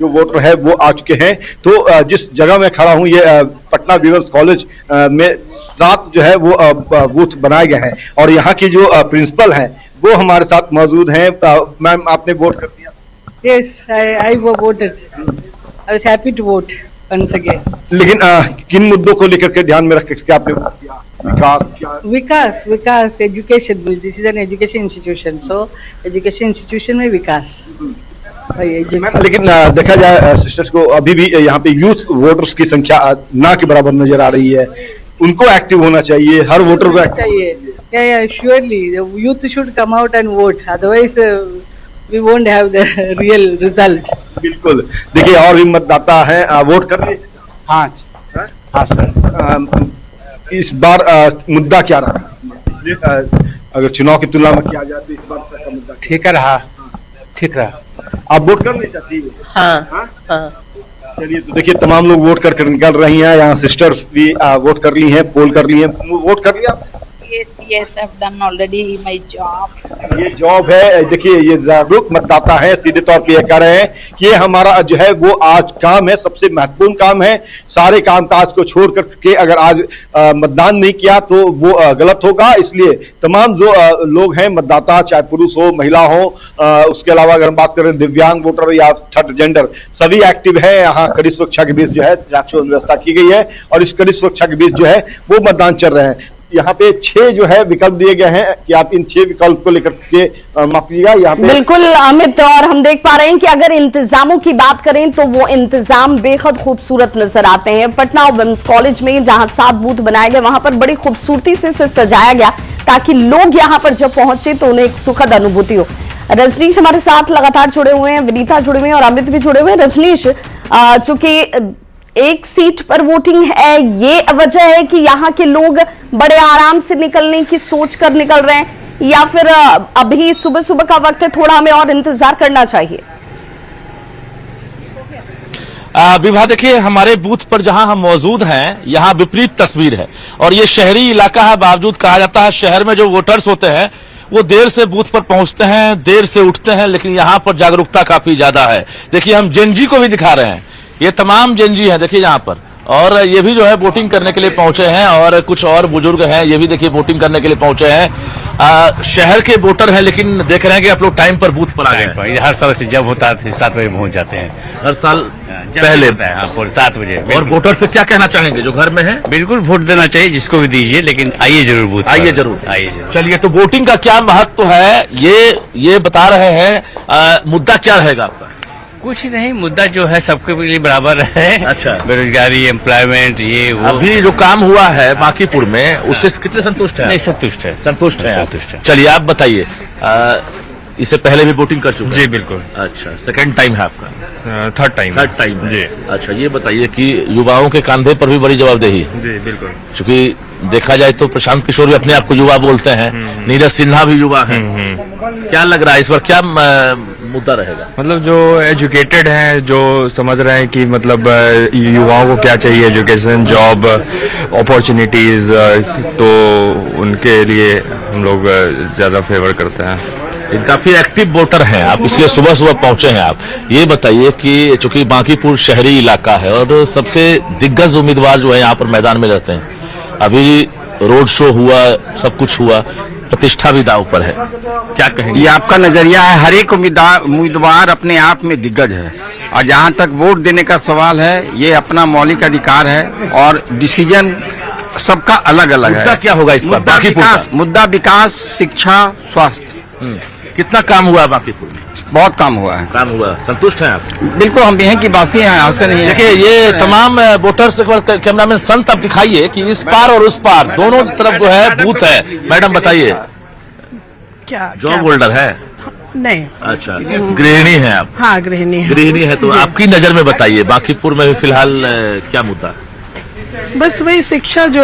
जो वोटर है वो आ चुके हैं। तो जिस जगह मैं खड़ा हूं ये पटना वीवर्स कॉलेज में 7 जो है वो बूथ बनाए गए हैं और यहाँ की जो प्रिंसिपल हैं वो हमारे साथ मौजूद हैं। मैम, आपने वोट कर दिया? Yes, I voted. I was happy to vote once again. लेकिन किन मुद्दों को लेकर के ध्यान में रख के आपने वोट किया? विकास, education. This is an education institution, so education institution में विकास। लेकिन देखा जाए सिस्टर्स को अभी भी यहाँ पे यूथ वोटर्स की संख्या ना के बराबर नजर आ रही है। उनको एक्टिव होना चाहिए, हर वोटर को एक्टिव चाहिए। Yeah, surely the youth should come out and vote. Otherwise, we won't have the real result. बिल्कुल। देखिए और भी मतदाता हैं, वोट कर लिए? हाँ सर। इस बार मुद्दा क्या रहा? अगर चुनाव की तुलना में किया जाए तो इस बार का मुद्दा ठीक रहा। आप वोट करने चाहती है? हाँ। चलिए, तो देखिए तमाम लोग वोट करके निकल रही हैं। यहाँ सिस्टर्स भी वोट कर ली हैं, पोल कर ली हैं। वोट कर लिया? Yes, I've done already my job. ये जॉब है। देखिए ये जागरूक मतदाता है, सीधे तौर पे ये कह रहे हैं कि ये हमारा जो है वो आज काम है, सबसे महत्वपूर्ण काम है। सारे कामकाज को छोड़ करके अगर आज मतदान नहीं किया तो वो गलत होगा। इसलिए तमाम जो लोग हैं मतदाता, चाहे पुरुष हो महिला हो, उसके अलावा अगर हम बात करें दिव्यांग वोटर या थर्ड जेंडर, सभी एक्टिव है। यहाँ कड़ी सुरक्षा के बीच जो है व्यवस्था की गई है और इस कड़ी सुरक्षा के बीच जो है वो मतदान चल रहे हैं। यहाँ पे 6 जो है विकल्प दिए गए हैं कि आप इन 6 विकल्प को लेकर के माफ कीजिएगा यहाँ पे। बिल्कुल अमित, और हम देख पा रहे हैं कि अगर इंतजामों की बात करें तो वो इंतजाम बेहद खूबसूरत नजर आते हैं। पटना विमेंस कॉलेज में जहां 7 बूथ बनाए गए वहां पर बड़ी खूबसूरती से सजाया गया ताकि लोग यहाँ पर जब पहुंचे तो उन्हें एक सुखद अनुभूति हो। रजनीश हमारे साथ लगातार जुड़े हुए हैं, विनीता जुड़े हुए हैं और अमित भी जुड़े हुए हैं। रजनीश, चूंकि एक सीट पर वोटिंग है, ये वजह है कि यहाँ के लोग बड़े आराम से निकलने की सोच कर निकल रहे हैं या फिर अभी सुबह सुबह का वक्त है, थोड़ा हमें और इंतजार करना चाहिए? विभा, देखिए हमारे बूथ पर जहां हम मौजूद हैं यहाँ विपरीत तस्वीर है और ये शहरी इलाका है। बावजूद कहा जाता है शहर में जो वोटर्स होते हैं वो देर से बूथ पर पहुंचते हैं, देर से उठते हैं, लेकिन यहाँ पर जागरूकता काफी ज्यादा है। देखिए हम जेनजी को भी दिखा रहे हैं, ये तमाम जेनजी हैं देखिए यहाँ पर, और ये भी जो है वोटिंग करने के लिए पहुंचे हैं और कुछ और बुजुर्ग हैं ये भी देखिए वोटिंग करने के लिए पहुंचे हैं। शहर के वोटर हैं लेकिन देख रहे हैं कि आप लोग टाइम पर बूथ पर आ गए। हर साल से जब होता है 7 बजे पहुंच जाते हैं, हर साल पहले 7 बजे। और वोटर से क्या कहना चाहेंगे जो घर में है? बिल्कुल वोट देना चाहिए, जिसको भी दीजिए, लेकिन आइए जरूर बूथ, आइए जरूर। चलिए, तो वोटिंग का क्या महत्व है ये बता रहे हैं। मुद्दा क्या रहेगा आपका? कुछ नहीं, मुद्दा जो है सबके लिए बराबर है। अच्छा। बेरोजगारी, एम्प्लॉयमेंट, ये वो। अभी जो काम हुआ है बांकीपुर में उससे कितने संतुष्ट हैं? नहीं, संतुष्ट है। संतुष्ट है। चलिए आप बताइए, इससे पहले भी वोटिंग कर चुके? जी बिल्कुल। अच्छा, सेकंड टाइम है आपका? थर्ड टाइम जी। अच्छा, ये बताइए कि युवाओं के कंधे पर भी बड़ी जवाबदेही? जी बिल्कुल। चूंकि देखा जाए तो प्रशांत किशोर भी अपने आप को युवा बोलते हैं, नीरज सिन्हा भी युवा है। क्या लग रहा है इस बार क्या मुद्दा रहेगा? मतलब जो एजुकेटेड हैं, जो समझ रहे हैं कि मतलब युवाओं को क्या चाहिए, एजुकेशन, जॉब, अपॉर्चुनिटीज, तो उनके लिए हम लोग ज्यादा फेवर करते हैं। काफी एक्टिव वोटर हैं आप, इसलिए सुबह सुबह पहुंचे हैं आप। ये बताइए कि चूंकि बांकीपुर शहरी इलाका है और सबसे दिग्गज उम्मीदवार जो है यहाँ पर मैदान में रहते हैं, अभी रोड शो हुआ, सब कुछ हुआ, प्रतिष्ठा भी दांव पर है, क्या कहेंगे? ये आपका नजरिया है। हर एक उम्मीदवार अपने आप में दिग्गज है और जहां तक वोट देने का सवाल है ये अपना मौलिक अधिकार है और डिसीजन सबका अलग अलग है। क्या होगा इस बार? मुद्दा विकास, शिक्षा, स्वास्थ्य। कितना काम हुआ है बांकीपुर में? बहुत काम हुआ है। संतुष्ट हैं आप? बिल्कुल, हम यहाँ की वासी हैं, यहाँ से नहीं है। देखिए ये तमाम वोटर्स, कैमरामैन संत आप दिखाइए कि इस पार और उस पार दोनों तरफ जो है बूथ है। मैडम बताइए, क्या जॉब होल्डर है? नहीं। अच्छा, गृहिणी है आप? हाँ, गृहिणी है। तो आपकी नजर में बताइए बांकीपुर में भी फिलहाल क्या मुद्दा? बस वही शिक्षा, जो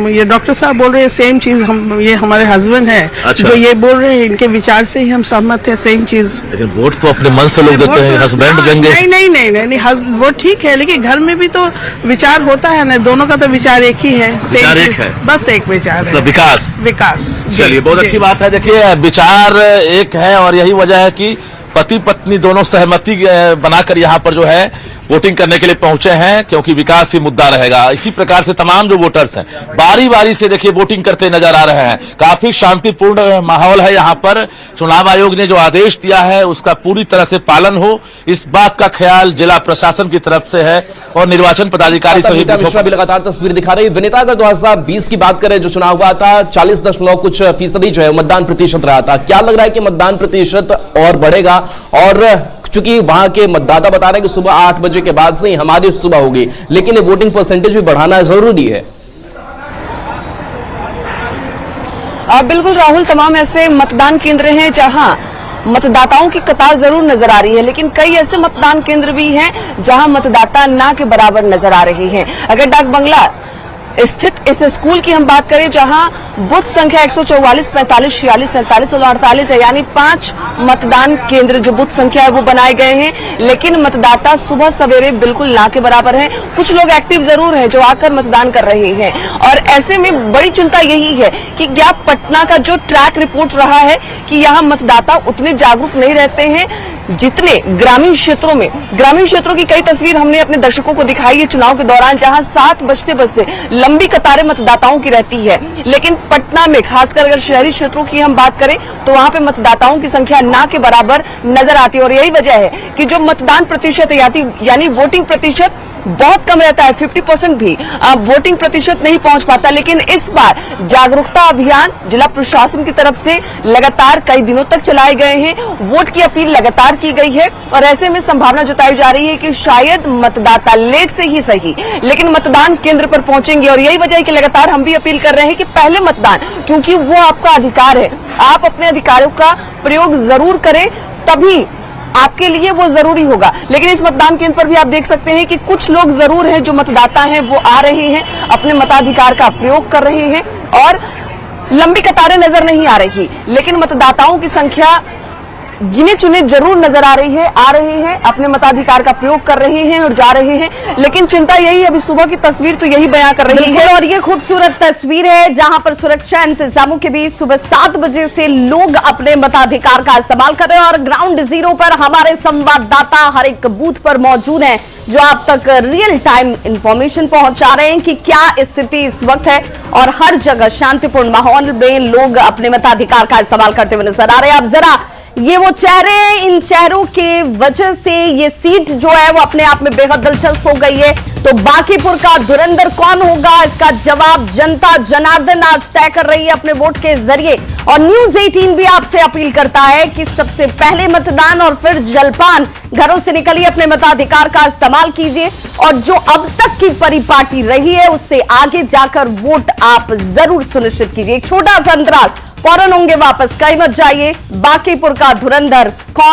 ये डॉक्टर साहब बोल रहे हैं सेम चीज, हम ये हमारे हस्बैंड हैं। अच्छा। जो ये बोल रहे हैं इनके विचार से ही हम सहमत हैं, सेम चीज। लेकिन वोट तो अपने मन से लोग देते हैं, हस्बैंड देंगे? नहीं, वो ठीक है, लेकिन घर में भी तो विचार होता है ना, दोनों का तो विचार एक ही है, विचार एक है, बस एक विचार है, विकास। विकास। चलिए, बहुत अच्छी बात है। देखिए विचार एक है और यही वजह है कि पति पत्नी दोनों सहमति बनाकर यहाँ पर जो है वोटिंग करने के लिए पहुंचे हैं, क्योंकि विकास ही मुद्दा रहेगा। इसी प्रकार से तमाम जो वोटर्स हैं बारी बारी से देखिए वोटिंग करते नजर आ रहे हैं। काफी शांतिपूर्ण माहौल है यहाँ पर। चुनाव आयोग ने जो आदेश दिया है उसका पूरी तरह से पालन हो, इस बात का ख्याल जिला प्रशासन की तरफ से है और निर्वाचन पदाधिकारी सहित मिश्रा भी लगातार तस्वीर दिखा रही है। विनीता, अगर 2020 की बात करें, जो चुनाव हुआ था 40.कुछ% जो है मतदान प्रतिशत रहा था, क्या लग रहा है कि मतदान प्रतिशत और बढ़ेगा? और चूंकि वहां के मतदाता बता रहे हैं कि सुबह 8 बजे के बाद से ही हमारी सुबह होगी, लेकिन ये वोटिंग परसेंटेज भी बढ़ाना जरूरी है। बिल्कुल राहुल, तमाम ऐसे मतदान केंद्र हैं जहां मतदाताओं की कतार जरूर नजर आ रही है, लेकिन कई ऐसे मतदान केंद्र भी हैं जहां मतदाता ना के बराबर नजर आ रहे हैं। अगर डाक बंगला स्थित इस स्कूल की हम बात करें, जहां बूथ संख्या 144, 45, 46, 47 और 48 है, यानी 5 मतदान केंद्र जो बूथ संख्या है वो बनाए गए हैं, लेकिन मतदाता सुबह सवेरे बिल्कुल ना के बराबर है। कुछ लोग एक्टिव जरूर हैं जो आकर मतदान कर रहे हैं, और ऐसे में बड़ी चिंता यही है कि क्या पटना का जो ट्रैक रिपोर्ट रहा है कि यहाँ मतदाता उतने जागरूक नहीं रहते हैं जितने ग्रामीण क्षेत्रों में। ग्रामीण क्षेत्रों की कई तस्वीर हमने अपने दर्शकों को दिखाई है चुनाव के दौरान, जहां 7 बजते लंबी कतारें मतदाताओं की रहती है, लेकिन पटना में खासकर अगर शहरी क्षेत्रों की हम बात करें तो वहां पे मतदाताओं की संख्या ना के बराबर नजर आती है। और यही वजह है कि जो मतदान प्रतिशत यानी वोटिंग प्रतिशत बहुत कम रहता है, 50% भी वोटिंग प्रतिशत नहीं पहुंच पाता। लेकिन इस बार जागरूकता अभियान जिला प्रशासन की तरफ से लगातार कई दिनों तक चलाए गए हैं, वोट की अपील लगातार की गई है, और ऐसे में संभावना जताई जा रही है कि शायद मतदाता लेट से ही सही लेकिन मतदान केंद्र पर पहुंचेंगे। और यही वजह है कि लगातार हम भी अपील कर रहे हैं कि पहले मतदान, क्योंकि वो आपका अधिकार है, आप अपने अधिकारों का प्रयोग जरूर करें, तभी आपके लिए वो जरूरी होगा। लेकिन इस मतदान केंद्र पर भी आप देख सकते हैं कि कुछ लोग जरूर हैं जो मतदाता हैं वो आ रहे हैं, अपने मताधिकार का प्रयोग कर रहे हैं, और लंबी कतारें नजर नहीं आ रही, लेकिन मतदाताओं की संख्या गिने चुने जरूर नजर आ रही है, आ रहे हैं, अपने मताधिकार का प्रयोग कर रहे हैं और जा रहे हैं। लेकिन चिंता यही है, अभी सुबह की तस्वीर तो यही बयां कर रही है। और ये खूबसूरत तस्वीर है जहां पर सुरक्षा इंतजामों के बीच सुबह 7 बजे से लोग अपने मताधिकार का इस्तेमाल कर रहे हैं, और ग्राउंड जीरो पर हमारे संवाददाता हर एक बूथ पर मौजूद हैं जो आप तक रियल टाइम इंफॉर्मेशन पहुंचा रहे हैं कि क्या स्थिति इस वक्त है, और हर जगह शांतिपूर्ण माहौल में लोग अपने मताधिकार का इस्तेमाल करते हुए नजर आ रहे हैं। अब जरा ये वो चेहरे हैं, इन चेहरों के वजह से ये सीट जो है वो अपने आप में बेहद दिलचस्प हो गई है। तो बांकीपुर का धुरंधर कौन होगा, इसका जवाब जनता जनार्दन आज तय कर रही है अपने वोट के जरिए। और न्यूज 18 भी आपसे अपील करता है कि सबसे पहले मतदान और फिर जलपान, घरों से निकलिए, अपने मताधिकार का इस्तेमाल कीजिए, और जो अब तक की परिपाटी रही है उससे आगे जाकर वोट आप जरूर सुनिश्चित कीजिए। एक छोटा सा अंतराल, फौरन होंगे वापस, कहीं मत जाइए। बांकीपुर का धुरंधर कौन